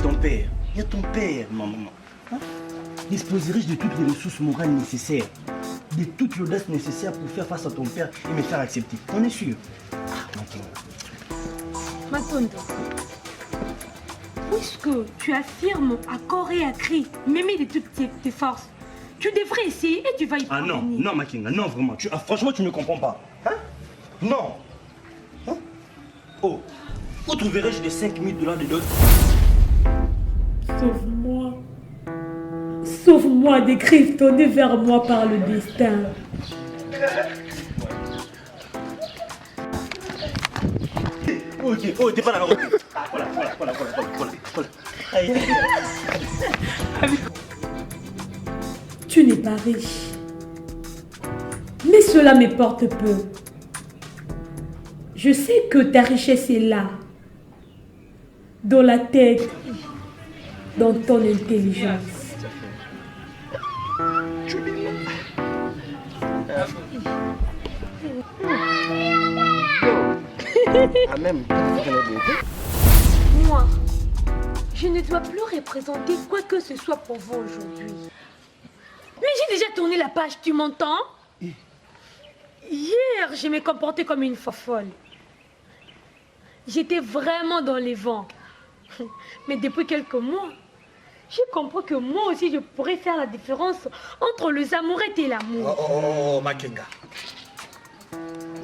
ton père. Il y a ton père, maman. Hein? Disposerai-je de toutes les ressources morales nécessaires, de toute l'audace nécessaire pour faire face à ton père et me faire accepter? On est sûr. Matondo, puisque tu affirmes à corps et à cri, m'aimer de toutes tes forces, tu devrais essayer et tu vas y parvenir. Ah non, non Makinga, non vraiment. Franchement, tu ne comprends pas. Hein? Non. Hein? Oh, où trouverai-je les 5 000 $ de dot? Sauve-moi. Sauve-moi des griffes données vers moi par le destin. Ok, oh, t'es pas là. Ah, voilà. Aïe. Tu n'es pas riche. Mais cela m'importe peu. Je sais que ta richesse est là. Dans la tête. Dans ton intelligence. Moi, je ne dois plus représenter quoi que ce soit pour vous aujourd'hui. Mais j'ai déjà tourné la page, tu m'entends? Hier, je me comportais comme une folle. J'étais vraiment dans les vents. Mais depuis quelques mois, j'ai compris que moi aussi, je pourrais faire la différence entre les amourettes et l'amour. Oh, Makenga.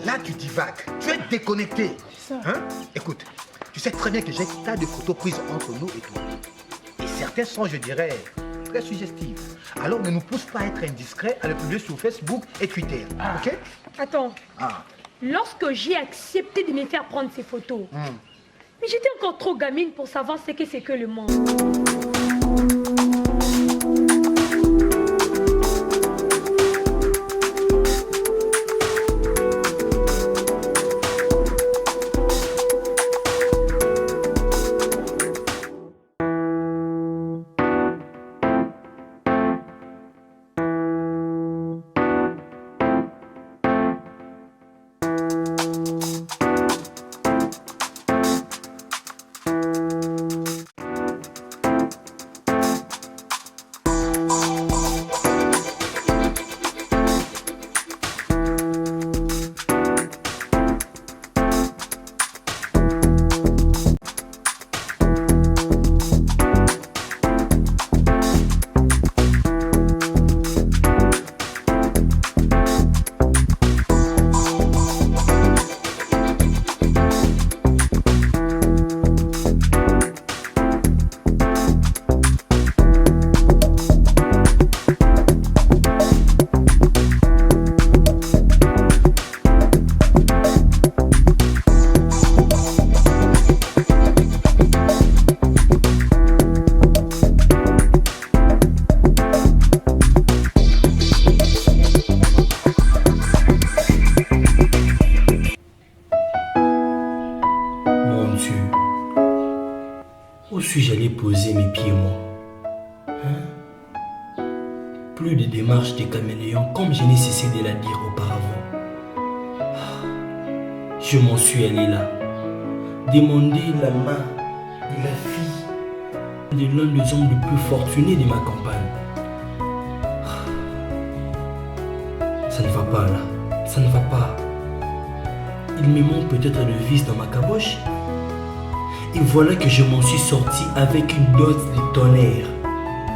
Là, tu divagues. Tu es déconnecté. Hein? Écoute, tu sais très bien que j'ai un tas de photos prises entre nous et toi. Et certaines sont, je dirais, très suggestives. Alors ne nous pousse pas à être indiscrets, à le publier sur Facebook et Twitter. Ok? Attends. Lorsque j'ai accepté de me faire prendre ces photos, mais j'étais encore trop gamine pour savoir ce que c'est que le monde. Où suis-je allé poser mes pieds, moi? Hein? Plus de démarches de caméléon, comme je n'ai cessé de la dire auparavant. Je m'en suis allé là. Demander la main de la fille de l'un des hommes les plus fortunés de ma campagne. Ça ne va pas là. Ça ne va pas. Il me manque peut-être le vice dans ma caboche. Et voilà que je m'en suis sorti avec une dot de tonnerre.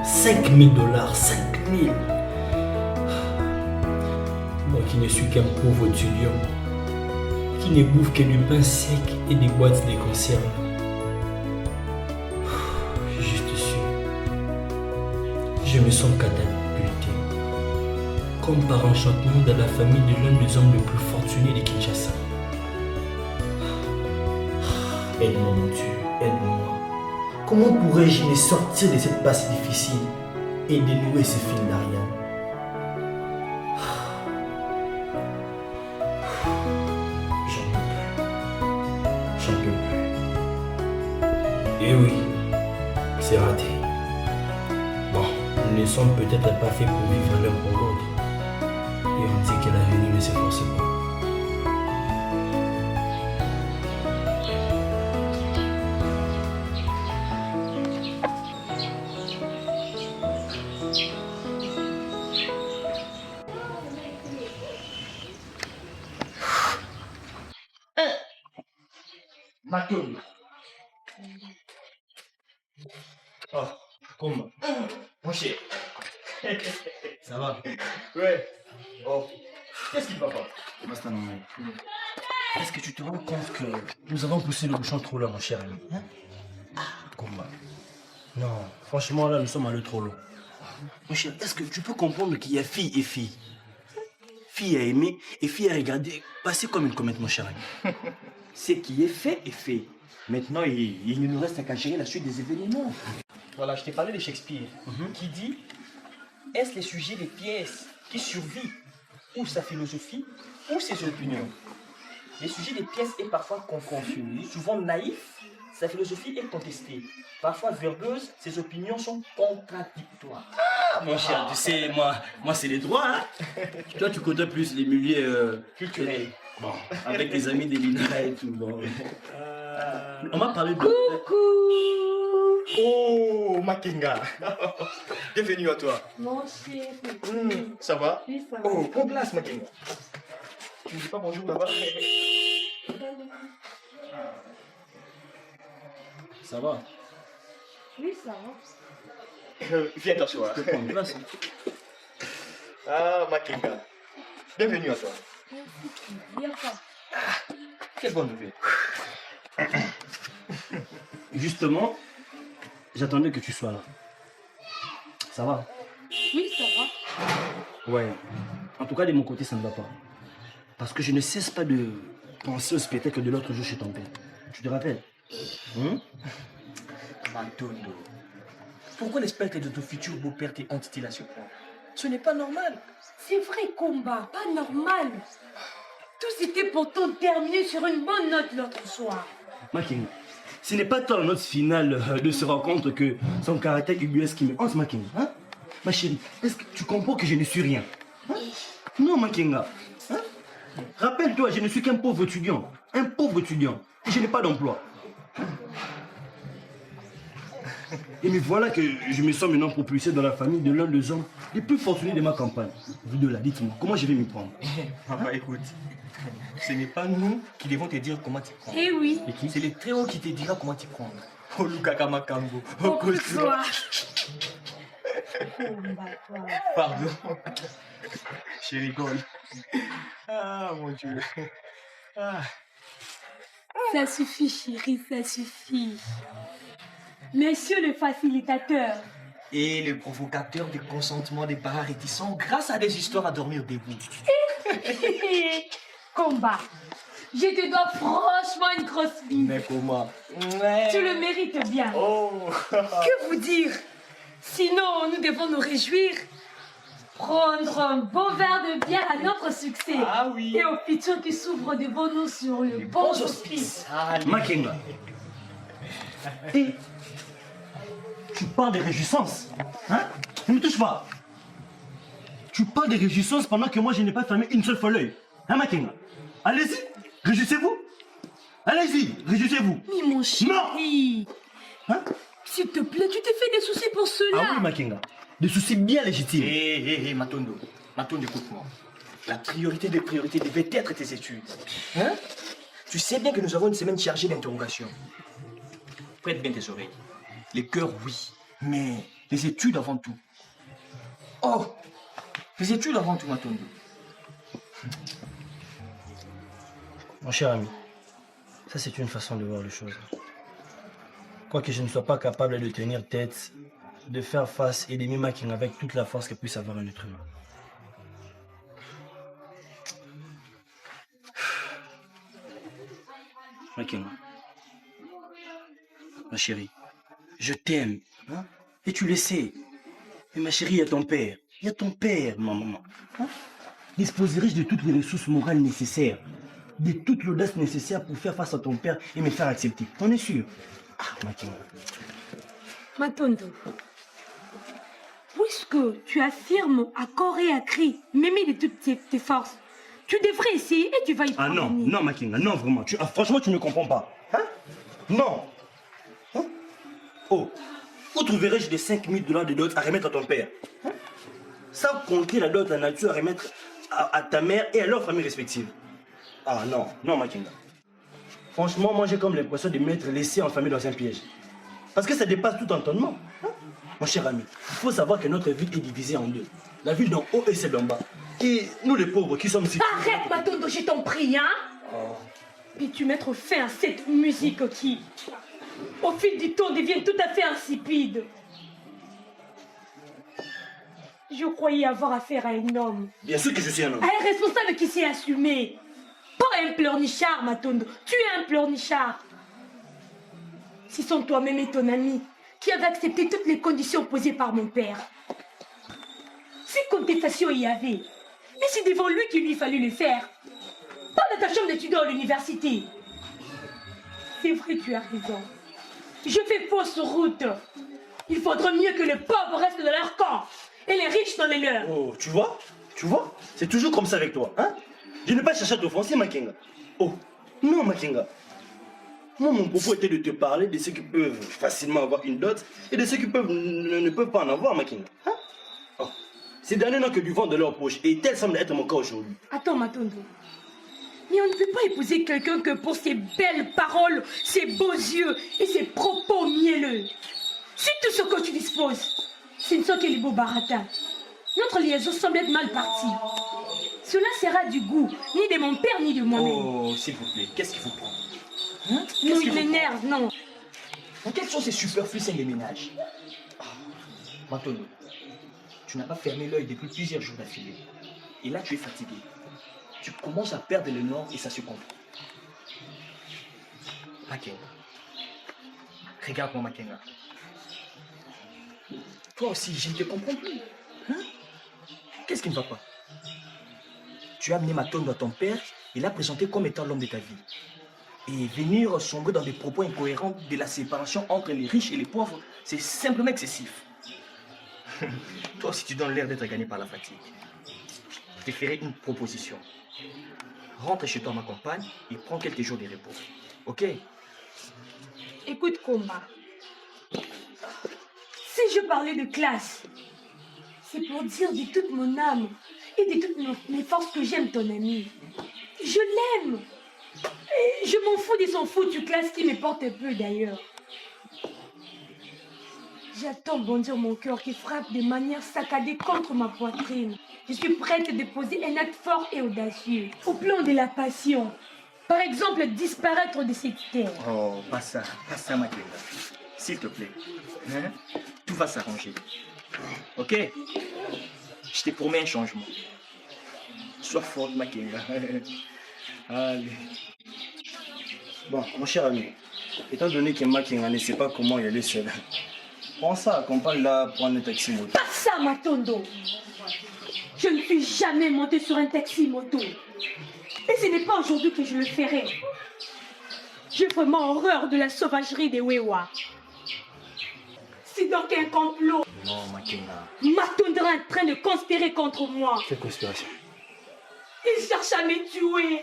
5 000 $, 5 000. Moi qui ne suis qu'un pauvre étudiant, qui ne bouffe que du pain sec et des boîtes de conserve. Juste su. Je me sens catapulté. Comme par enchantement dans la famille de l'un des hommes les plus fortunés de Kinshasa. Aide-moi, mon Dieu, aide-moi. Comment pourrais-je me sortir de cette passe difficile et dénouer ce fil d'Ariane? J'en peux plus. Et oui, c'est raté. Bon, nous ne sommes peut-être pas faits pour vivre l'un pour l'autre. Et on dit que l'avenir ne s'efforce pas. Maton. Oh, comment? Mon cher. Ça va? Ouais. Oh. Qu'est-ce qu'il va pas? Basta, non, est-ce que tu te rends compte que nous avons poussé le bouchon trop loin, mon cher ami? Hein? Combat. Non, franchement, là, nous sommes allés trop loin. Mon cher, est-ce que tu peux comprendre qu'il y a fille et fille? Fille à aimer et fille à regarder passer comme une comète, mon cher ami. Ce qui est fait est fait. Maintenant, il ne nous reste qu'à gérer la suite des événements. Voilà, je t'ai parlé de Shakespeare, qui dit est-ce les sujets des pièces qui survivent, ou sa philosophie, ou ses opinions? Les sujets des pièces est parfois confondu, souvent naïf, sa philosophie est contestée. Parfois verbeuse, ses opinions sont contradictoires. Ah, mon cher, tu sais, moi c'est les droits, hein. Toi, tu côtoies plus les milieux Culturels. Bon, avec les amis des Lina et tout, bon. On m'a parlé de... Coucou. Oh, Makenga. Bienvenue à toi. Mon chéri. Ça va? Oui, ça va. Oh, prends place, Makenga. Tu ne dis pas bonjour là-bas? Ça va? Oui, ça va. Viens t'asseoir. Prends place. Ah, Makenga. Bienvenue à toi. Viens pas. Quelle bonne nouvelle. Justement, j'attendais que tu sois là. Ça va? Oui, ça va. Ouais. En tout cas, de mon côté, ça ne va pas. Parce que je ne cesse pas de penser au spectacle de l'autre jour chez ton père. Tu te rappelles? Matondo, pourquoi le spectacle de ton futur beau-père t'est hanté à ce point? Ce n'est pas normal. C'est vrai, combat, pas normal. Tout s'était pourtant terminé sur une bonne note l'autre soir. Making, ce n'est pas tant la note finale de se rendre compte que son caractère ubuesque qui me hante, Making. Hein? Ma chérie, est-ce que tu comprends que je ne suis rien? Hein? Non, Makinga. Hein? Rappelle-toi, je ne suis qu'un pauvre étudiant. Un pauvre étudiant. Et je n'ai pas d'emploi. Et mais voilà que je me sens maintenant propulsé dans la famille de l'un des hommes les plus fortunés de ma campagne. Vous deux là, dites-moi, comment je vais m'y prendre? Papa, écoute, ce n'est pas nous qui devons te dire comment t'y prendre. Eh oui. Et qui? C'est le Très-Haut qui te dira comment t'y prendre. Oh, Lukaka Makambo. Bon, que toi. Pardon. Je rigole. Ah, mon Dieu. Ah. Ça suffit, chérie, ça suffit. Monsieur le facilitateur. Et le provocateur du consentement des parents réticents grâce à des histoires à dormir debout. Combat. Je te dois franchement une grosse bise. Mais comment? Tu le mérites bien. Oh. Que vous dire? Sinon, nous devons nous réjouir. Prendre un beau verre de bière à notre succès. Ah oui. Et au futur qui s'ouvre devant nous sur le bon hospice. Makenga. Et tu parles de réjouissance. Hein? Ne me touche pas. Tu parles de réjouissance pendant que moi je n'ai pas fermé une seule fois l'œil. Hein, Makenga? Allez-y, réjouissez-vous. Allez-y, réjouissez-vous. Mais mon chéri. Hein? S'il te plaît, tu t'es fait des soucis pour cela. Ah oui, Makenga. Des soucis bien légitimes. Hé, Matondo. Matondo, écoute-moi. La priorité des priorités devait être tes études. Hein? Tu sais bien que nous avons une semaine chargée d'interrogations. Prête bien tes oreilles. Les cœurs, oui. Mais les études avant tout. Oh! Les études avant tout, Matondo. Mon cher ami, ça c'est une façon de voir les choses. Quoique je ne sois pas capable de tenir tête, de faire face et d'aimer Making avec toute la force que puisse avoir un être humain. Making, ma chérie, je t'aime, hein? Et tu le sais. Mais ma chérie, il y a ton père. Il y a ton père, ma maman. Hein? Disposerai-je de toutes les ressources morales nécessaires, de toute l'audace nécessaire pour faire face à ton père et me faire accepter? T'en es sûr? Ah, Making. Matondo, puisque tu affirmes à corps et à cri, m'aimer de toutes tes forces, tu devrais essayer et tu vas y parvenir. Ah non, non Making, non vraiment. Franchement, tu ne comprends pas. Hein? Non. Hein? Oh, où trouverais-je des 5 000 $ de dot à remettre à ton père? Hein? Sans compter la dot à nature à remettre à ta mère et à leur famille respective. Ah non, non Making. Franchement, moi j'ai comme l'impression de m'être laissé enfermer dans un piège. Parce que ça dépasse tout entendement. Hein? Mon cher ami, il faut savoir que notre ville est divisée en deux. La ville d'en haut et celle d'en bas. Et nous les pauvres qui sommes ici... Arrête, Matondo, je t'en prie, hein. Puis-tu mettre fin à cette musique qui, au fil du temps, devient tout à fait insipide? Je croyais avoir affaire à un homme. Bien sûr que je suis un homme. À un responsable qui s'est assumé. Pas un pleurnichard, Matondo. Tu es un pleurnichard. Si sont toi-même et ton ami qui avaient accepté toutes les conditions posées par mon père. Si contestation il y avait, mais c'est devant lui qu'il lui fallut le faire. Pas dans ta chambre d'étudiant à l'université. C'est vrai, tu as raison. Je fais fausse route. Il faudrait mieux que les pauvres restent dans leur camp et les riches dans les leurs. Oh, tu vois? C'est toujours comme ça avec toi, hein? Je n'ai pas cherché à t'offenser, Makenga. Oh, non, Makenga. Moi, mon propos était de te parler de ceux qui peuvent facilement avoir une dot et de ceux qui ne peuvent pas en avoir, Makenga. Hein? Oh. Ces derniers n'ont que du vent de leur poche et tel semble être mon cas aujourd'hui. Attends, Matondo. Mais on ne peut pas épouser quelqu'un que pour ses belles paroles, ses beaux yeux et ses propos mielleux. Si tout ce que tu disposes, ce ne sont que les beaux baratins, notre liaison semble être mal partie. Cela sera du goût, ni de mon père, ni de moi-même. Oh, s'il vous plaît, qu'est-ce qu'il vous prend? Hein? Non, il m'énerve, non. Dans quelles sont ces superflus sains des ménages? Matondo, tu n'as pas fermé l'œil depuis plusieurs jours d'affilée. Et là, tu es fatigué. Tu commences à perdre le nord et ça se comprend. Makenga. Regarde-moi, Makenga. Toi aussi, je ne te comprends plus. Hein? Qu'est-ce qui ne va pas? Tu as amené Matondo à ton père et l'as présenté comme étant l'homme de ta vie. Et venir sombrer dans des propos incohérents de la séparation entre les riches et les pauvres, c'est simplement excessif. Toi aussi, tu donnes l'air d'être gagné par la fatigue. Je te ferai une proposition. Rentre chez toi, ma compagne, et prends quelques jours de repos. Ok? Écoute, Komba. Si je parlais de classe, c'est pour dire de toute mon âme et de toutes mes forces que j'aime ton ami. Je l'aime. Et je m'en fous de son foutu classe qui me porte peu d'ailleurs. J'attends bondir mon cœur qui frappe de manière saccadée contre ma poitrine. Je suis prête à déposer un acte fort et audacieux. Au plan de la passion. Par exemple, disparaître de cette terre. Oh, pas ça, Makenga. S'il te plaît. Hein? Tout va s'arranger. Ok? Je te promets un changement. Sois forte, Makenga. Allez. Bon, mon cher ami, étant donné que Makenga ne sait pas comment y aller seul, prends ça, accompagne-la, prendre un taxi moto. Pas ça, Matondo. Je ne suis jamais montée sur un taxi moto. Et ce n'est pas aujourd'hui que je le ferai. J'ai vraiment horreur de la sauvagerie des Wewa. C'est donc un complot. Non, Makenga. Matondo est en train de conspirer contre moi. Quelle conspiration? Il cherche à me tuer.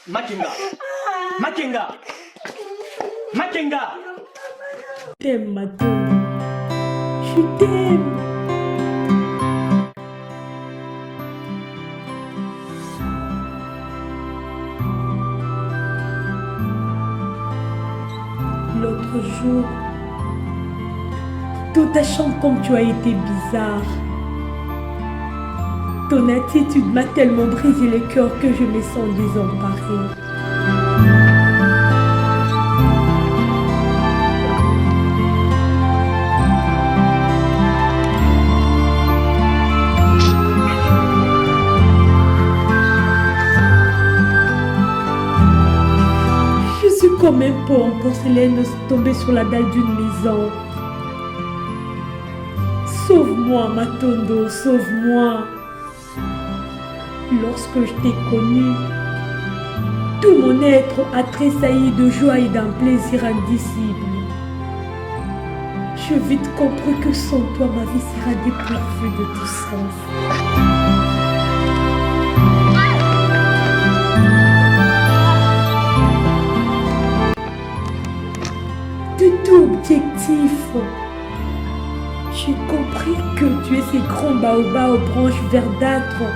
Makenga! Makenga! Makenga! T'aimes, Matondo. Je t'aime. L'autre jour, dans ta chambre comme tu as été bizarre. Ton attitude m'a tellement brisé le cœur que je me sens désemparée. Je suis comme un pot en porcelaine tombé sur la dalle d'une maison. Sauve-moi, Matondo, sauve-moi. Lorsque je t'ai connu, tout mon être a tressailli de joie et d'un plaisir indicible. J'ai vite compris que sans toi, ma vie sera dépourvue de tout sens. De tout objectif, j'ai compris que tu es ces grands baobabs aux branches verdâtres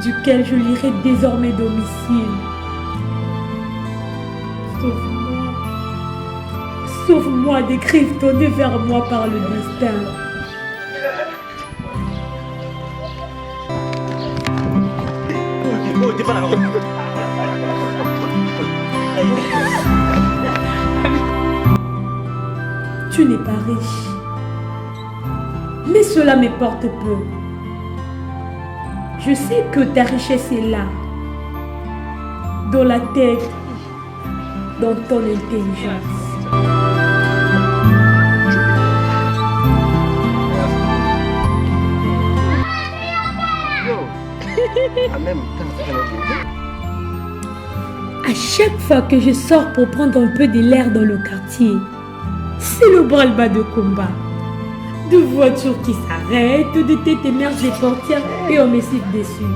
duquel je lirai désormais domicile. Sauve-moi. Sauve-moi des griffes données vers moi par le destin. Tu n'es pas riche, mais cela m'importe peu. Je sais que ta richesse est là, dans la tête, dans ton intelligence. À chaque fois que je sors pour prendre un peu de l'air dans le quartier, c'est le branle-bas de combat. De voitures qui s'arrêtent, de têtes émergent des portières et on me siffle dessus.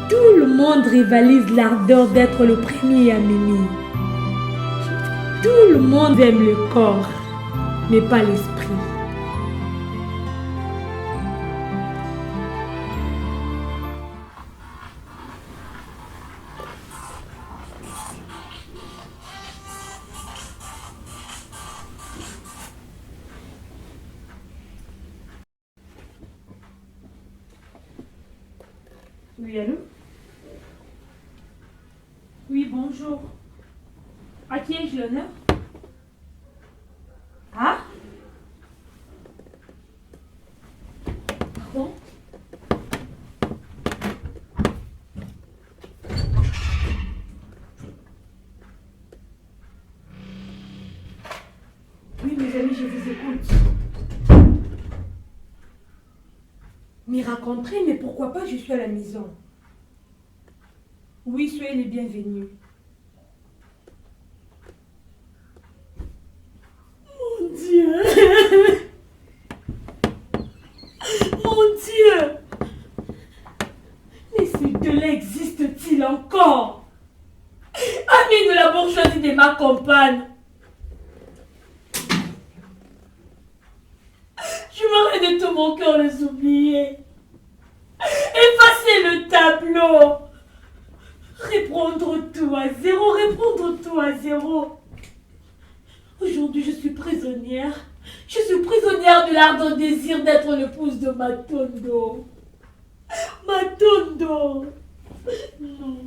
Tout le monde rivalise l'ardeur d'être le premier à m'aimer. Tout le monde aime le corps, mais pas l'esprit. Oui, allô? Oui, bonjour. À qui ai-je l'honneur? Ah? Pardon? Oui, mes amis, je vous écoute. M'y raconter, mais pourquoi pas, je suis à la maison. Oui, soyez les bienvenus. Mon Dieu! Mon Dieu! Mais ces deux-là existent-ils encore? Amis de la bourgeoisie de ma compagne! Je m'aurais de tout mon cœur les oublier. Effacer le tableau. Reprendre tout à zéro, reprendre tout à zéro. Aujourd'hui, je suis prisonnière. Je suis prisonnière de l'ardent désir d'être l'épouse de Matondo. Matondo. Non.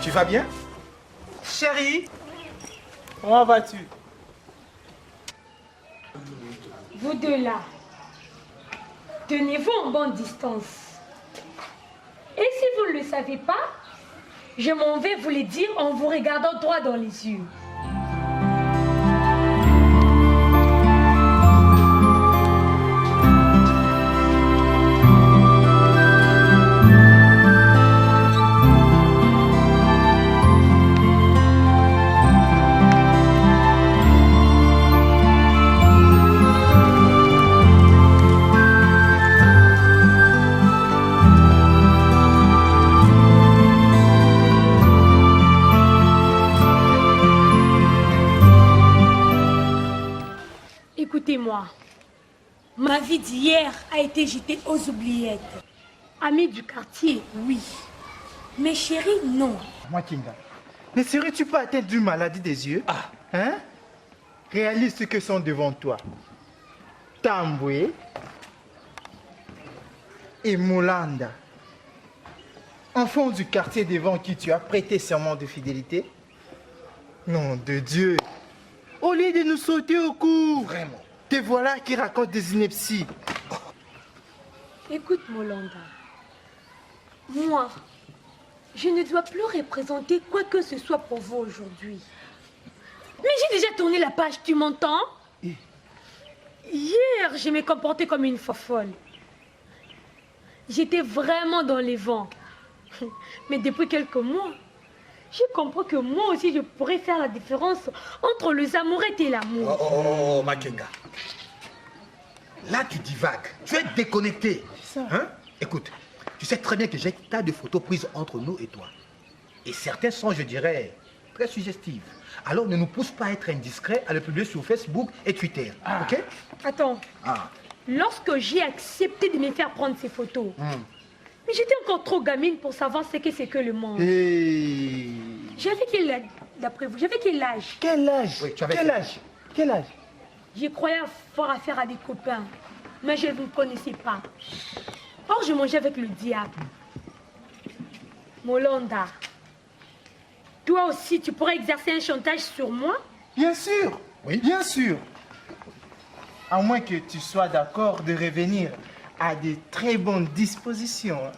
Tu vas bien? Chérie, comment vas-tu? Vous deux là, tenez-vous en bonne distance. Et si vous ne le savez pas, je m'en vais vous le dire en vous regardant droit dans les yeux. Écoutez-moi, ma vie d'hier a été jetée aux oubliettes. Amis du quartier, oui. Mais chérie, non. Moi, Kinga, Ne serais-tu pas atteint d'une maladie des yeux? Hein? Réalise ce que sont devant toi. Tamboué et Moulanda. Enfants du quartier devant qui tu as prêté serment de fidélité. Nom de Dieu. Au lieu de nous sauter au cou. Vraiment. Te voilà qui raconte des inepties. Écoute, Molanda. Moi, je ne dois plus représenter quoi que ce soit pour vous aujourd'hui. Mais j'ai déjà tourné la page, tu m'entends? Hier, je me comportais comme une fofolle. J'étais vraiment dans les vents. Mais depuis quelques mois, je comprends que moi aussi, je pourrais faire la différence entre les amourettes et l'amour. Oh, Makenga. Là, tu divagues. Tu es déconnecté. Hein? Écoute, tu sais très bien que j'ai tas de photos prises entre nous et toi. Et certaines sont, je dirais, très suggestives. Alors ne nous pousse pas à être indiscrets, à le publier sur Facebook et Twitter. Ok? Attends. Lorsque j'ai accepté de me faire prendre ces photos, mais j'étais encore trop gamine pour savoir ce que c'est que le monde. J'avais quel âge, d'après vous? J'avais quel âge? Quel âge? Oui, tu avais quel âge? Quel âge? Je croyais avoir affaire à des copains, mais je ne vous connaissais pas. Or, je mangeais avec le diable. Molanda, toi aussi, tu pourrais exercer un chantage sur moi? Bien sûr. Oui. Bien sûr. À moins que tu sois d'accord de revenir à de très bonnes dispositions.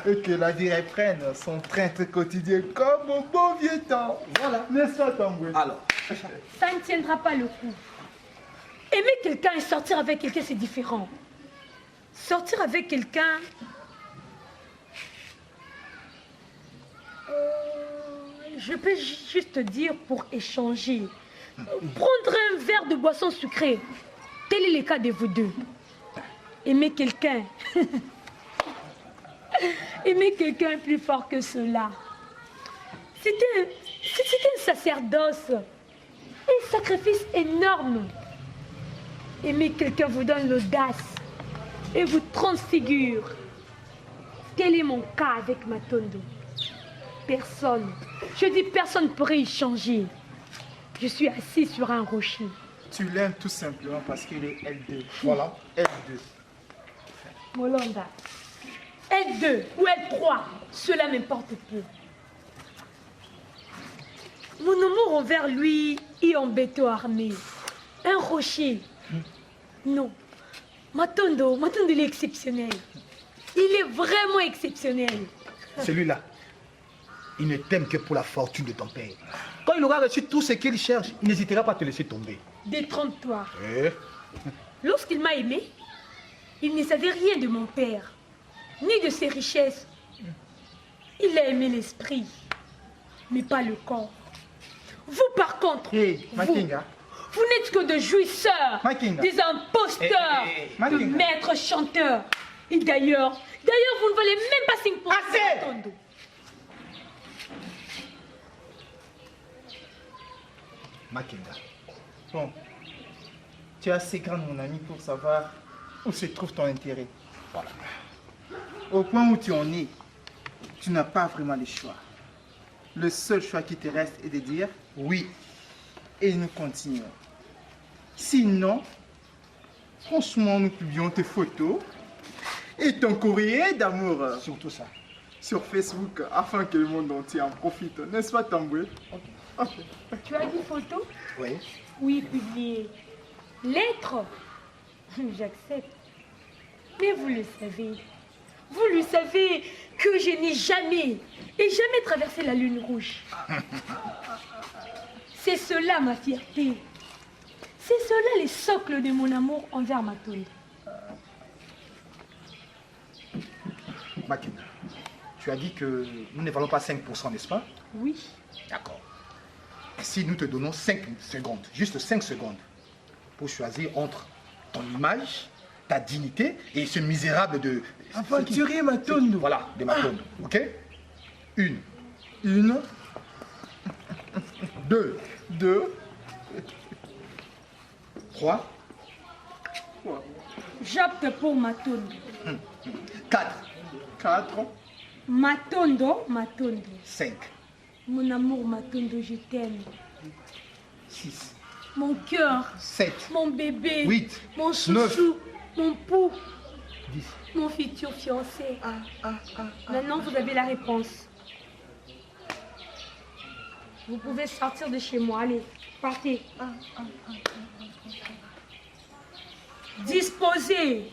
Et que la vie reprenne son train quotidien comme au bon vieux temps. Voilà. N'est-ce pas, Tamboué? Alors. Ça ne tiendra pas le coup. Aimer quelqu'un et sortir avec quelqu'un, c'est différent. Sortir avec quelqu'un... je peux juste dire pour échanger. Prendre un verre de boisson sucrée. Tel est le cas de vous deux. Aimer quelqu'un. Aimer quelqu'un plus fort que cela. C'était un sacerdoce. Un sacrifice énorme. Aimer quelqu'un vous donne l'audace et vous transfigure. Tel est mon cas avec Matondo. Personne, je dis personne ne pourrait y changer. Je suis assis sur un rocher. Tu l'aimes tout simplement parce qu'il est L2. Voilà. L2. Molanda, L2 ou L3, cela m'importe peu. Mon amour envers lui est en béton armé. Un rocher. Non. Matondo, il est exceptionnel. Il est vraiment exceptionnel. Celui-là, il ne t'aime que pour la fortune de ton père. Quand il aura reçu tout ce qu'il cherche, il n'hésitera pas à te laisser tomber. Détrompe-toi. Eh? Lorsqu'il m'a aimé, il ne savait rien de mon père, ni de ses richesses. Il a aimé l'esprit, mais pas le corps. Vous, par contre, Makenga. vous n'êtes que des jouisseurs, Makenga. des imposteurs, de Makenga. maîtres chanteurs. Et d'ailleurs, vous ne valez même pas 5%. Assez! Matondo. Makenga. Bon, tu es assez grande, mon ami, pour savoir où se trouve ton intérêt. Voilà. Au point où tu en es, tu n'as pas vraiment le choix. Le seul choix qui te reste est de dire oui. Et nous continuons. Sinon, franchement, nous publions tes photos et ton courrier d'amour Surtout ça. sur Facebook afin que le monde entier en profite. N'est-ce pas, Tamboué? Ok. Tu as dit photo? Oui. Oui, publié. Lettre? J'accepte. Mais vous le savez que je n'ai jamais traversé la lune rouge. C'est cela ma fierté. C'est cela les socles de mon amour envers Matondo. Makenga, tu as dit que nous ne valons pas 5%, n'est-ce pas? Oui. D'accord. Si nous te donnons 5 secondes, juste 5 secondes, pour choisir entre ton image, ta dignité et ce misérable de... Aventurier Matondo. Voilà, de Matondo. Ok? 1, Une, 2, deux, 3, J'opte pour Matondo. 4, 4, Matondo. 5, Mon amour, Matondo, je t'aime. 6, Mon cœur, 7, mon bébé, 8, mon 9, chouchou, mon pou, 10. mon futur fiancé. Maintenant, vous avez la réponse. Vous pouvez sortir de chez moi. Allez, partez. Disposez.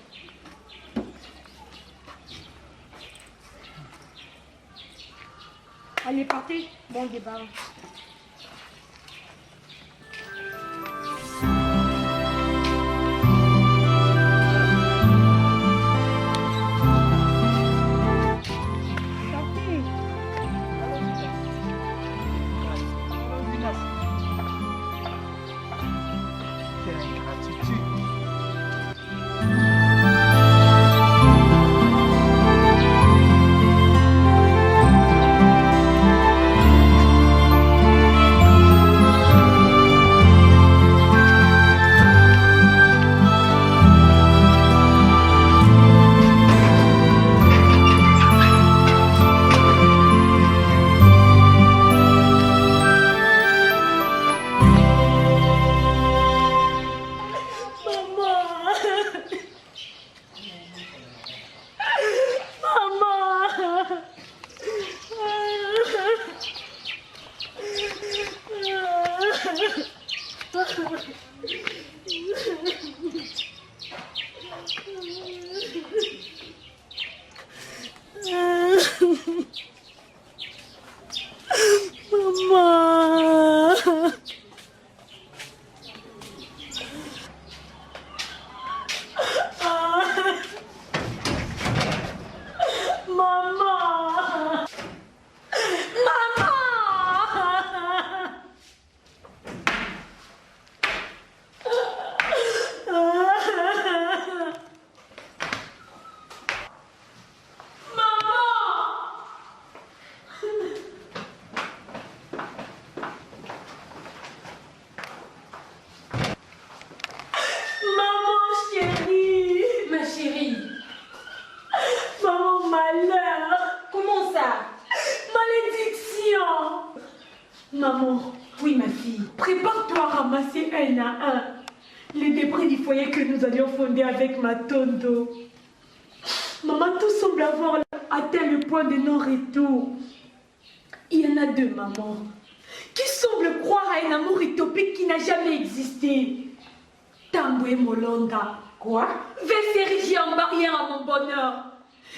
Allez, partez. Bon débat. Maman, oui ma fille, prépare-toi à ramasser un à un les débris du foyer que nous allions fonder avec Matondo. Maman, tout semble avoir atteint le point de non-retour. Il y en a deux, maman, qui semblent croire à un amour utopique qui n'a jamais existé. Tambo et Molonda, quoi, veulent s'ériger en barrière à mon bonheur.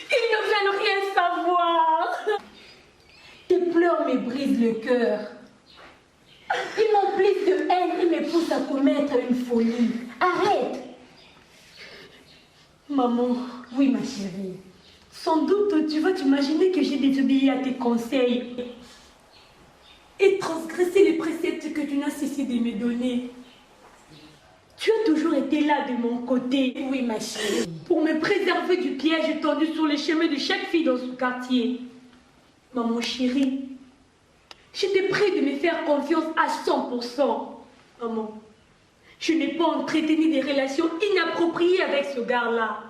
Ils ne veulent rien savoir. Tes pleurs me brisent le cœur. Ils m'emplissent de haine et me poussent à commettre une folie. Arrête. Maman, oui ma chérie. Sans doute tu vas t'imaginer que j'ai désobéi à tes conseils et transgressé les préceptes que tu n'as cessé de me donner. Tu as toujours été là de mon côté, oui ma chérie, pour me préserver du piège tendu sur les chemins de chaque fille dans ce quartier. Maman chérie, j'étais prête de me faire confiance à 100%. Maman, je n'ai pas entretenu des relations inappropriées avec ce gars-là.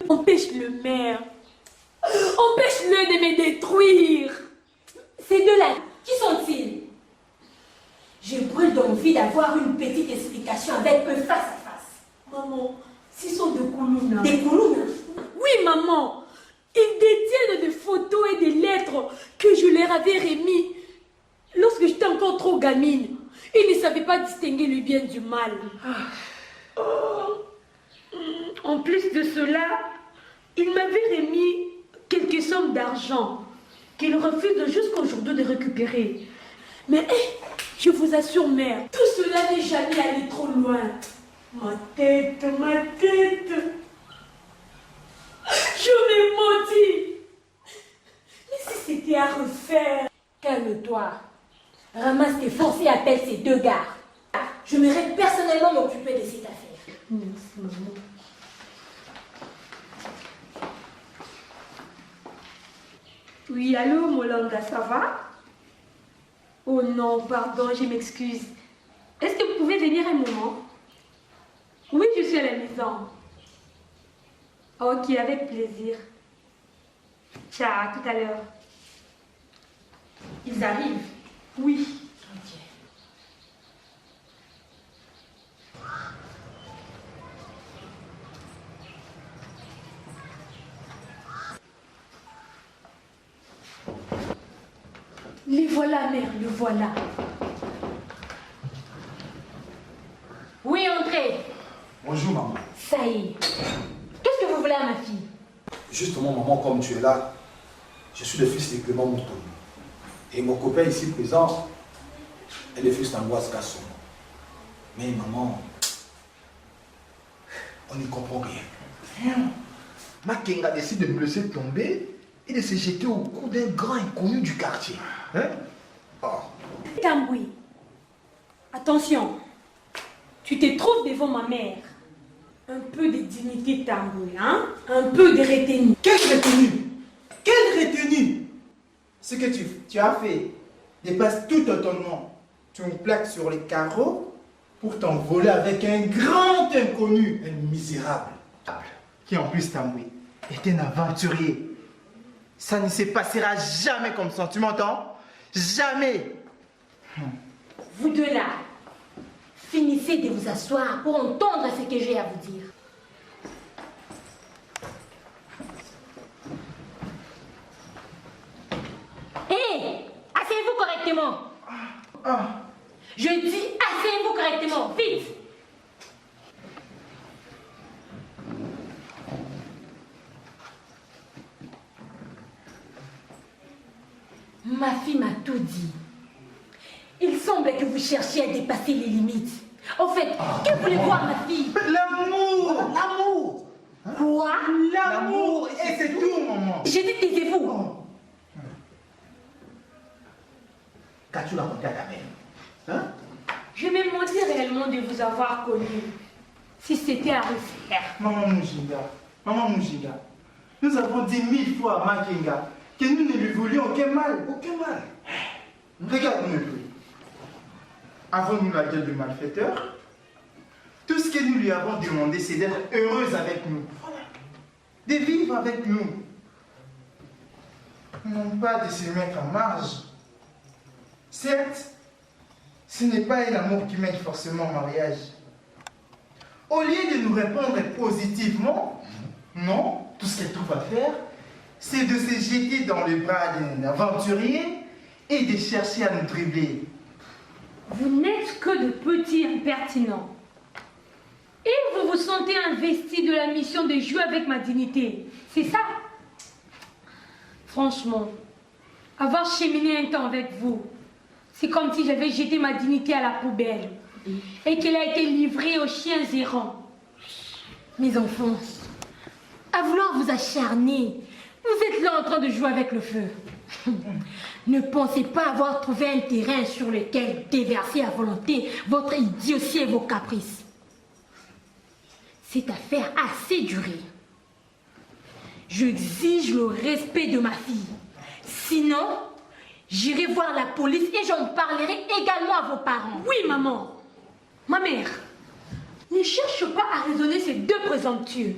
Empêche-le, mère. Empêche-le de me détruire. Ces deux-là, qui sont-ils? Je brûle d'envie d'avoir une petite explication avec eux face à face. Maman, ce sont des Koulouna. Des Koulouna? Oui, maman. Ils détiennent des photos et des lettres que je leur avais remis lorsque j'étais encore trop gamine. Ils ne savaient pas distinguer le bien du mal. En plus de cela, ils m'avaient remis quelques sommes d'argent qu'ils refusent jusqu'aujourd'hui de récupérer. Mais je vous assure, mère, tout cela n'est jamais allé trop loin. Ma tête, ma tête. Je me maudis. Mais si c'était à refaire. Calme-toi. Ramasse tes forces et appelle ces deux gars. Je m'irai personnellement m'occuper de cette affaire. Merci, maman. Oui, allô, Molanga, ça va? Oh non, pardon, je m'excuse. Est-ce que vous pouvez venir un moment? Oui, je suis à la maison. Ok, avec plaisir. Ciao, à tout à l'heure. Ils arrivent. Oui. Les voilà, mère, le voilà. Oui, entrez. Bonjour maman. Ça y est. Qu'est-ce que vous voulez à ma fille? Justement maman, comme tu es là, je suis le fils de Clément Mouton. Et mon copain ici présent est le fils d'Angoisse Casson. Mais maman, on n'y comprend rien. Makenga décide de me laisser tomber et de se jeter au cou d'un grand inconnu du quartier. Hein? Oh. Tamboué, attention, tu te trouves devant ma mère. Un peu de dignité, Tamboué, hein? Un peu de retenue. Quelle retenue? Quelle retenue? Ce que tu as fait dépasse tout entendement. Tu me plaques sur les carreaux pour t'envoler avec un grand inconnu, un misérable, qui en plus, Tamboué, est un aventurier. Ça ne se passera jamais comme ça, tu m'entends? Jamais. Vous deux là, finissez de vous asseoir pour entendre ce que j'ai à vous dire. Hé, asseyez-vous correctement. Je dis asseyez-vous correctement, vite. Ma fille m'a tout dit. Il semble que vous cherchiez à dépasser les limites. En fait, que voulez voir ma fille? L'amour! L'amour! Quoi? L'amour! Et c'est tout, maman! J'ai dit taisez-vous. Qu'as-tu raconté à ta mère? Hein? Je me mentais réellement de vous avoir connu. Si c'était à refaire. Maman Mujinga, nous avons dit 1000 fois à Makenga que nous ne lui voulions aucun mal. Aucun mal. Regarde-nous un peu. Avons-nous la gueule de malfaiteur? Tout ce que nous lui avons demandé, c'est d'être heureuse avec nous. De vivre avec nous. Non pas de se mettre en marge. Certes, ce n'est pas un amour qui mène forcément au mariage. Au lieu de nous répondre positivement, non, tout ce qu'elle trouve à faire, c'est de se jeter dans les bras d'un aventurier et de chercher à nous dribbler. Vous n'êtes que de petits impertinents. Et vous vous sentez investi de la mission de jouer avec ma dignité. C'est ça? Franchement, avoir cheminé un temps avec vous, c'est comme si j'avais jeté ma dignité à la poubelle et qu'elle a été livrée aux chiens errants. Mes enfants, à vouloir vous acharner, vous êtes là en train de jouer avec le feu. Ne pensez pas avoir trouvé un terrain sur lequel déverser à volonté votre idiotie et vos caprices. Cette affaire a assez duré. J'exige le respect de ma fille. Sinon, j'irai voir la police et j'en parlerai également à vos parents. Oui, maman. Ma mère, ne cherche pas à raisonner ces deux présomptueux.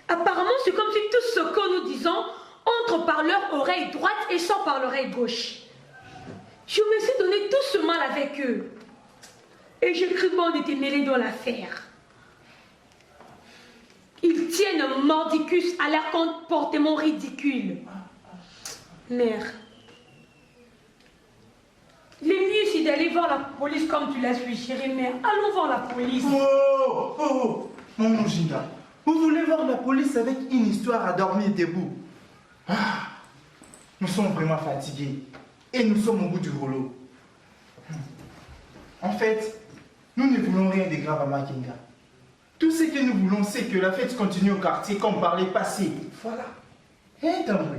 Apparemment, c'est comme si tout ce que nous disons entre par leur oreille droite et sort par l'oreille gauche. Je me suis donné tout ce mal avec eux. Et j'ai cru bon d'être mêlé dans l'affaire. Ils tiennent un mordicus à leur comportement ridicule. Mère, le mieux c'est d'aller voir la police comme tu l'as suggéré, mère. Allons voir la police. Oh, Maman Mujinga, vous voulez voir la police avec une histoire à dormir debout? Nous sommes vraiment fatigués et nous sommes au bout du rouleau. En fait, nous ne voulons rien de grave à Makenga. Tout ce que nous voulons, c'est que la fête continue au quartier comme par les passés. Voilà. Hein, Tamboué?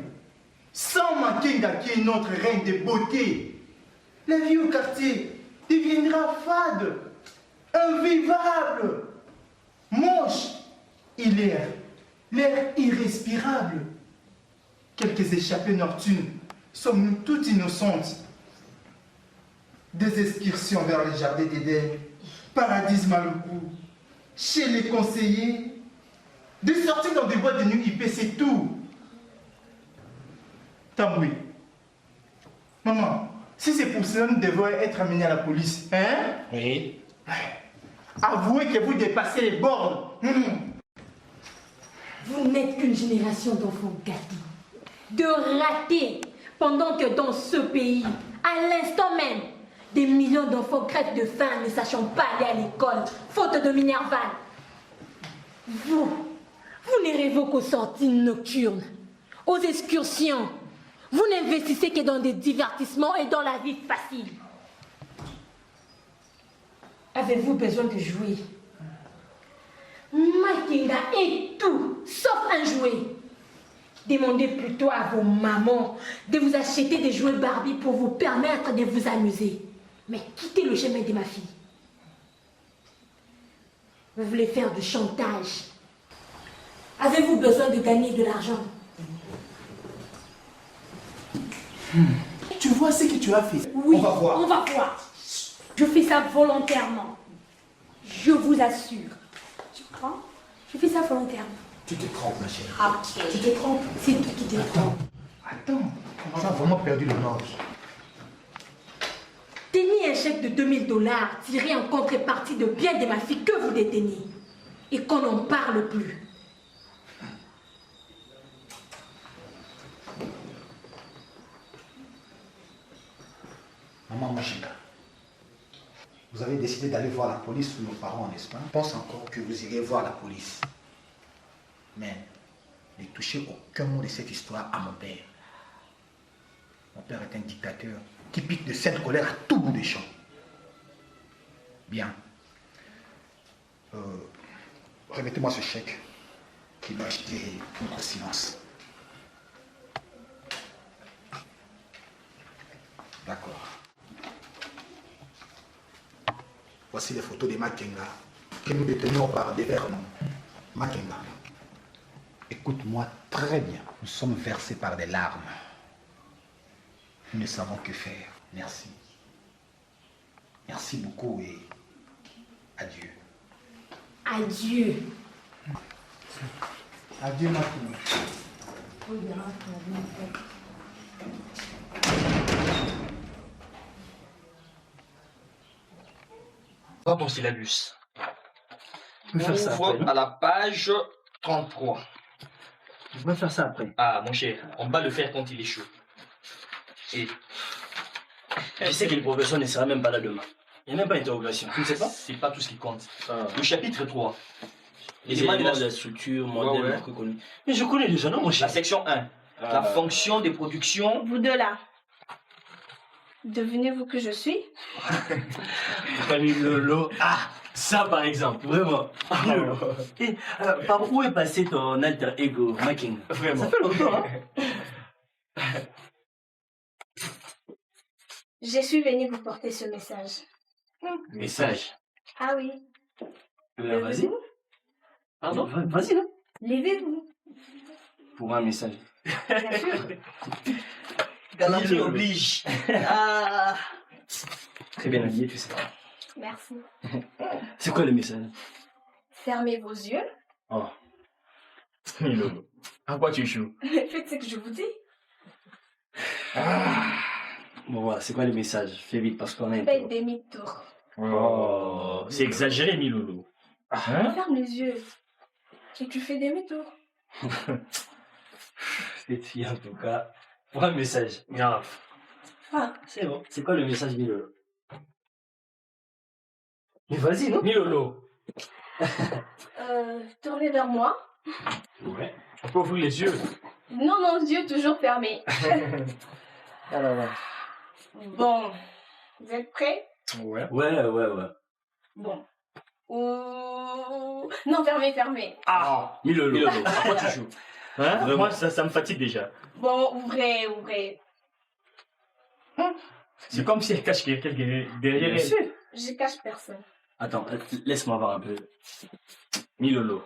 Sans Makenga qui est notre reine de beauté, la vie au quartier deviendra fade, invivable, moche, et l'air irrespirable. Quelques échappées nocturnes, sommes-nous toutes innocentes? Des excursions vers les jardins d'Éden, Paradis Maluku, chez les conseillers, des sorties dans des boîtes de nuit IP, c'est tout. Tamboué, Maman, si c'est pour cela, nous devons être amenés à la police. Hein? Oui. Avouez que vous dépassez les bornes. Vous n'êtes qu'une génération d'enfants gâtés, de ratés, pendant que dans ce pays, à l'instant même, des millions d'enfants crèvent de faim ne sachant pas aller à l'école, faute de Minerval. Vous ne rêvez qu'aux sorties nocturnes, aux excursions. Vous n'investissez que dans des divertissements et dans la vie facile. Avez-vous besoin de jouer? Makenga est tout, sauf un jouet. Demandez plutôt à vos mamans de vous acheter des jouets Barbie pour vous permettre de vous amuser. Mais quittez le chemin de ma fille. Vous voulez faire du chantage. Avez-vous besoin de gagner de l'argent? Tu vois ce que tu as fait? Oui, On va voir. on va voir. Je fais ça volontairement. Je vous assure. Tu crois? Je fais ça volontairement. Tu te trompes, ma chérie. Ok. Tu te trompes? C'est toi qui te trompes. Attends. Tu as vraiment perdu le nord. Tenez un chèque de 2000 $ tiré en contrepartie de biens de ma fille que vous détenez. Et qu'on n'en parle plus. Maman Machinga, vous avez décidé d'aller voir la police sur nos parents, n'est-ce pas? Je pense encore que vous irez voir la police. Mais ne touchez aucun mot de cette histoire à mon père. Mon père est un dictateur qui pique de sainte colère à tout bout des champs. Bien. Remettez-moi ce chèque qui va acheter notre silence. D'accord. Voici les photos de Makenga que nous détenions par dévernement. Makenga, écoute-moi très bien. Nous sommes versés par des larmes. Nous ne savons que faire. Merci. Merci beaucoup et adieu. Adieu. Adieu, ma fille. Pas mon syllabus. Je vais faire ça Ouvre après. à la page 33. Je vais faire ça après. Ah, mon cher, on va le faire quand il est chaud. Et Je sais que le professeur ne sera même pas là demain. Il n'y a même pas d'interrogation. Tu ne sais pas? c'est pas tout ce qui compte. Ah. Le chapitre 3. Les éléments éléments de la structure, modèle, ouais. marque connue. Mais je connais déjà, non, mon La cher? section 1. La fonction de production. Vous deux là. Devinez-vous que je suis? Famille Lolo. Ah, ça par exemple, vraiment. Lolo. Et par où est passé ton alter ego, Making? Vraiment. Ça fait longtemps, hein? Je suis venue vous porter ce message. Message. Ah oui. Vas-y. Pardon? Vas-y, là. Levez-vous. Pour un message. Bien sûr. Galanterie oblige. Ah. Très bien habillé, tu sais. Merci. C'est quoi le message? Fermez vos yeux. Oh. Lolo. À quoi tu joues? Faites ce que je vous dis. Bon, voilà, c'est quoi le message? Fais vite parce qu'on a un Faites peu. demi-tour. Oh, c'est exagéré, Milolo. Hein? Ferme les yeux. Et tu fais demi-tour. Cette fille, en tout cas. Pour un message. Grave. Ah, C'est bon. C'est quoi le message, Milolo? Mais vas-y, non? Milolo. tournez vers moi. Ouais. On peut ouvrir les yeux. Non, non, yeux toujours fermés. Alors, ouais. Bon. Vous êtes prêts? Ouais. Ouais. Bon. Ouh. Non, fermez, fermez. Ah, Milolo. à quoi tu joues? Hein? Vraiment. Moi, ça me fatigue déjà. Bon, ouvrez, ouvrez. C'est comme si elle cache quelqu'un derrière Bien elle. sûr. Je cache personne. Attends, laisse-moi voir un peu. Milolo.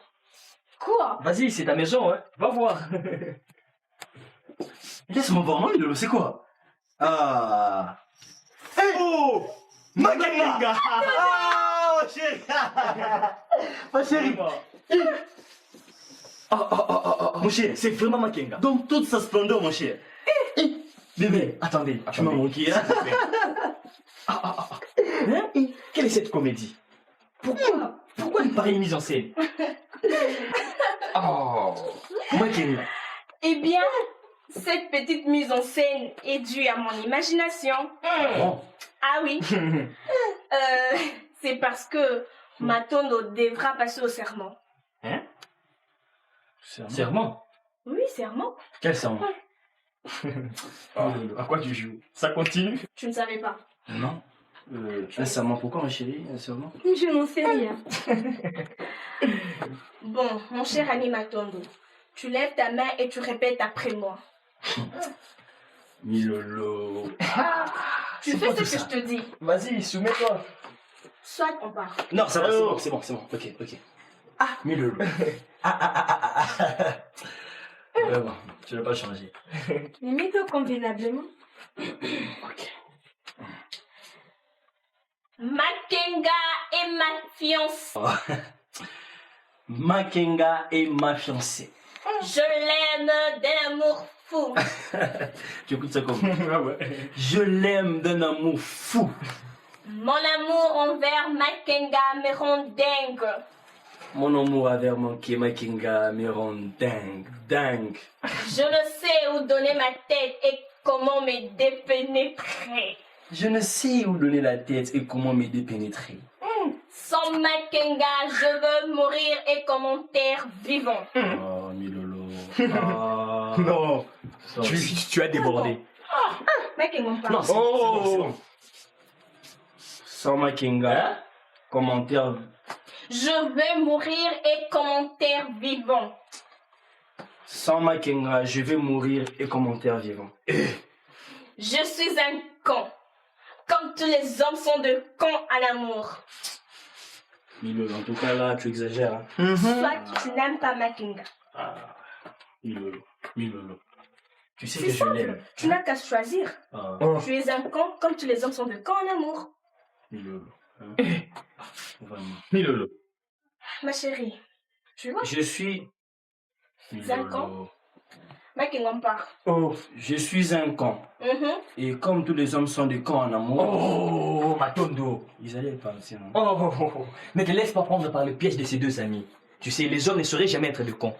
Quoi? Vas-y, c'est ta maison, hein. Va voir. Laisse-moi voir, non, Milolo, c'est quoi? Ah. Oh! Makenga! Ah, mon chéri! Ma chérie! Mon cher, c'est vraiment Makenga. Donc toute sa splendeur, mon cher. Bébé, attendez. Tu m'as manqué. Hein? Hein? Quelle est cette comédie? Pourquoi une pareille mise en scène? Oh, Makenga. Eh bien, cette petite mise en scène est due à mon imagination. Oh. Ah oui. C'est parce que Matondo devra passer au serment. Hein? Serment? Oui, serment. Quel serment? À quoi tu joues? Ça continue? Tu ne savais pas. Non. Un serment, pourquoi ma chérie? Un serment? Je n'en sais rien. Bon, mon cher ami Matondo, tu lèves ta main et tu répètes après moi. Milolo. Tu fais ce que je te dis. Vas-y, soumets-toi. Soit on part. Non, ça va, c'est bon. Ok. Ah, Milolo. Vraiment, tu n'as pas changé. Mais mets-toi convenablement. Ok. Makenga et ma fiancée. Makenga est ma fiancée. Je l'aime d'un amour fou. Tu écoutes ça comme Je l'aime d'un amour fou. Mon amour envers Makenga me rend dingue. Mon amour envers Makenga me rend dingue. Je ne sais où donner ma tête et comment me dépénétrer. Je ne sais où donner la tête et comment me dépénétrer. Sans Makenga, je veux mourir et comme mon terre vivant. Oh, Milolo. Oh. Non, tu as débordé. Makenga, Non, c'est bon. Sans Makenga, commentaire. Je veux mourir et comme mon terre vivant. Sans Makenga, je vais mourir et commentaire vivant. Je suis un con. Comme tous les hommes sont de cons à l'amour. Milolo, en tout cas là, tu exagères. Hein. Soit tu n'aimes pas Makenga. Ah, Milolo. Tu sais C'est que je simple. l'aime. Tu n'as qu'à choisir. Ah, Tu es un con comme tous les hommes sont de cons en amour. Milolo. Hein. Vraiment. Milolo. Ma chérie, tu vois, Je suis. un con. Makenga part. Oh, je suis un con. Et comme tous les hommes sont des cons en amour, Oh, Matondo. ils allaient partir. Hein. Oh, ne te laisse pas prendre par le piège de ces deux amis. Tu sais, les hommes ne sauraient jamais être de cons.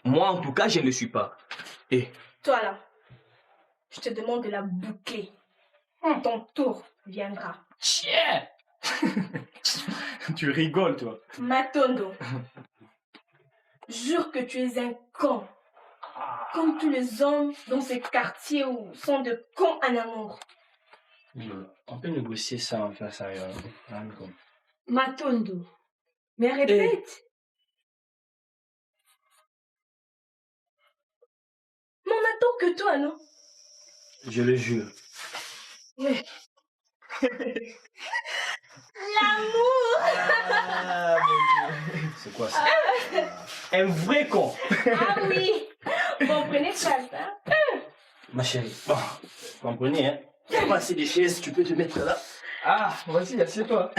Moi, en tout cas, je ne le suis pas. Et Toi là, je te demande de la boucler. Ton tour viendra. tiens. Tu rigoles, toi. Matondo, jure que tu es un con. Comme tous les hommes dans ces quartiers où sont de cons en amour. Milolo, on peut négocier ça en faire sérieux. Hein, comme. Matondo. Mais répète. Mais on attend que toi, non? Je le jure. L'amour. Ah, mon Dieu. C'est quoi ça? Un vrai con. Ah oui. Bon, prenez place, hein. Ma chérie, bon, vous comprenez, hein? Il y a pas assez de chaises, tu peux te mettre là. Ah, vas-y, assieds-toi.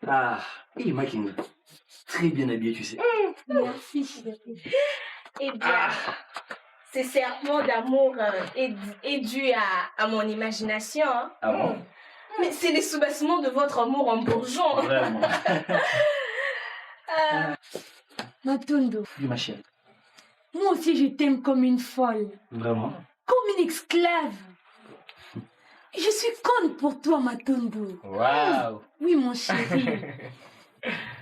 Ah, et Makenga, très bien habillé, tu sais. Merci, chérie. Eh bien, ces serments d'amour est dû à mon imagination. Hein. Ah bon? Mais c'est les soubassements de votre amour en bourgeon. Vraiment. Matondo, Oui, ma chérie. moi aussi je t'aime comme une folle. Vraiment? Comme une esclave. Je suis conne pour toi, Matondo. Waouh. Oui, mon chéri.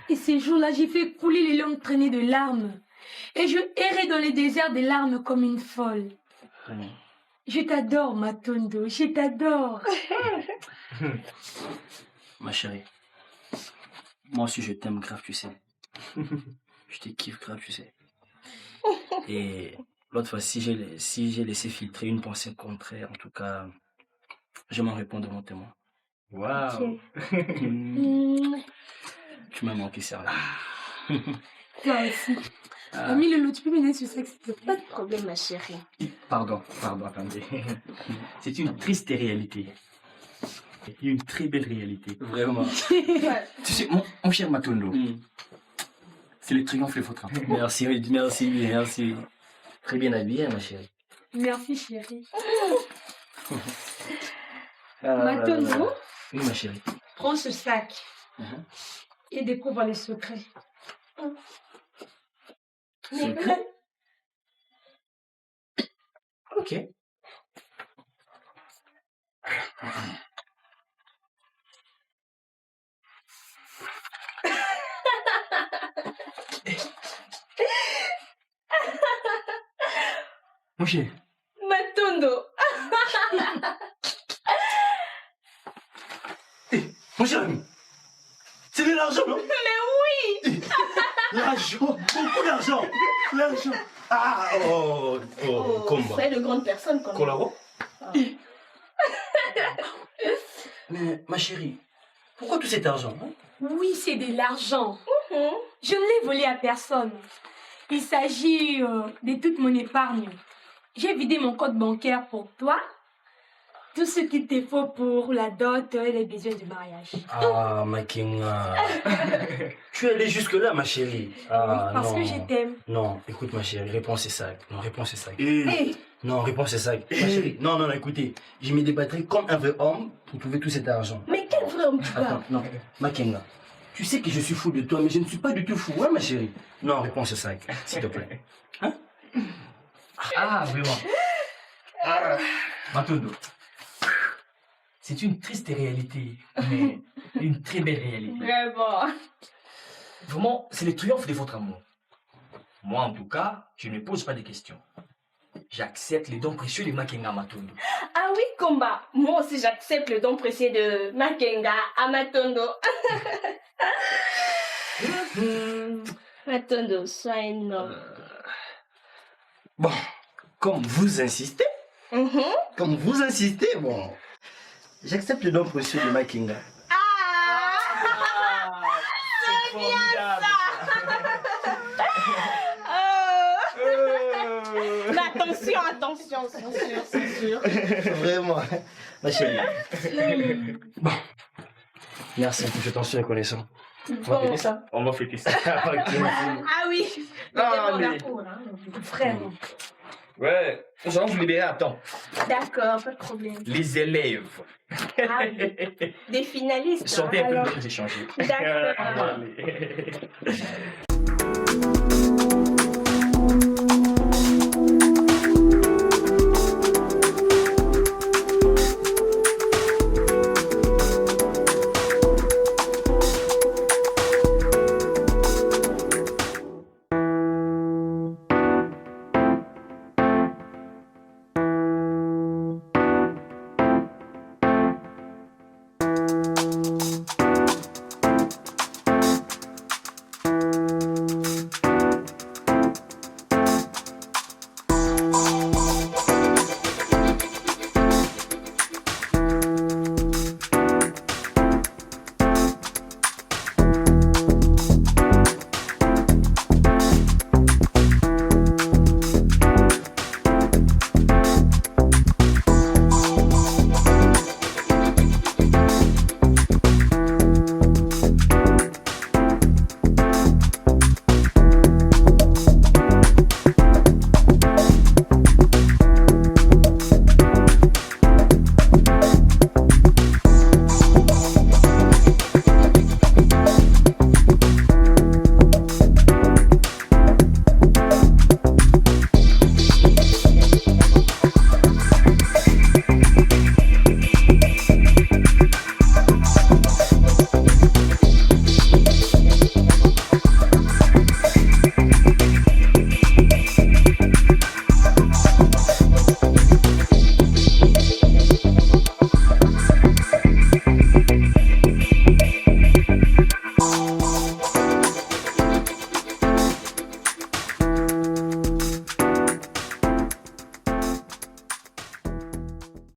Et ces jours-là, j'ai fait couler les longues traînées de larmes. Et je errais dans les déserts des larmes comme une folle. Vraiment. Je t'adore, Matondo, je t'adore. Ma chérie, moi aussi je t'aime grave, tu sais. Je te kiffe grave, tu sais. Et l'autre fois, si j'ai laissé filtrer une pensée contraire, en tout cas, je m'en réponds devant témoin. Waouh. Tu m'as manqué sérieux. Toi aussi. Ami Lolo, tu peux m'aider sur ça, s'il te Pas plaît? de problème, ma chérie. Pardon, attendez. C'est une triste réalité. Une très belle réalité. Vraiment. Tu sais, mon cher Matondo, c'est le triomphe de votre amour. Merci. Très bien habillé, ma chérie. Merci, chérie. Matondo, oui, ma chérie. Prends ce sac et découvre les secrets. Secret? Ok. Mon chéri. Matondo. Mon cher ami, c'est de l'argent, non? Mais oui. L'argent, beaucoup d'argent. L'argent. Ah, combat. C'est de grandes personnes quand même. Collabo. Mais ma chérie, pourquoi tout cet argent, hein? Oui, c'est de l'argent. Je ne l'ai volé à personne. Il s'agit de toute mon épargne. J'ai vidé mon compte bancaire pour toi. Tout ce qu'il te faut pour la dot et les besoins du mariage. Ah, Makenga. Tu es allée jusque-là, ma chérie. Ah, Parce non. que je t'aime. Non, écoute, ma chérie, réponds c'est ça. Non, réponds c'est ça. Hey. Non, réponds c'est ça. Ma chérie, non, écoutez. Je me débattrai comme un vrai homme pour trouver tout cet argent. Mais quel vrai homme tu parles? Attends, non, Makenga. Tu sais que je suis fou de toi, mais je ne suis pas du tout fou, hein, ma chérie? Non, réponds c'est ça, s'il te plaît. Hein? Ah, vraiment. Matondo. C'est une triste réalité, mais une très belle réalité. Vraiment. Vraiment, c'est le triomphe de votre amour. Moi, en tout cas, je ne pose pas de questions. J'accepte les dons précieux de Makenga Matondo. Ah oui, combat. Moi aussi, j'accepte le don précieux de Makenga à Matondo. Matondo, sois un homme. Bon, comme vous insistez, bon, j'accepte le don précieux de Makenga. C'est formidable. Mais attention, c'est sûr. Vraiment, ma chérie. Bon, merci, je t'en suis reconnaissant. On va fêter ça? On va fêter ça. Ah oui. Ah, mais... Frère. Ouais, nous allons vous libérer à temps. D'accord, pas de problème. Les élèves. Ah oui. Des finalistes. Sortez un peu alors. de nous échanger. D'accord. Allez.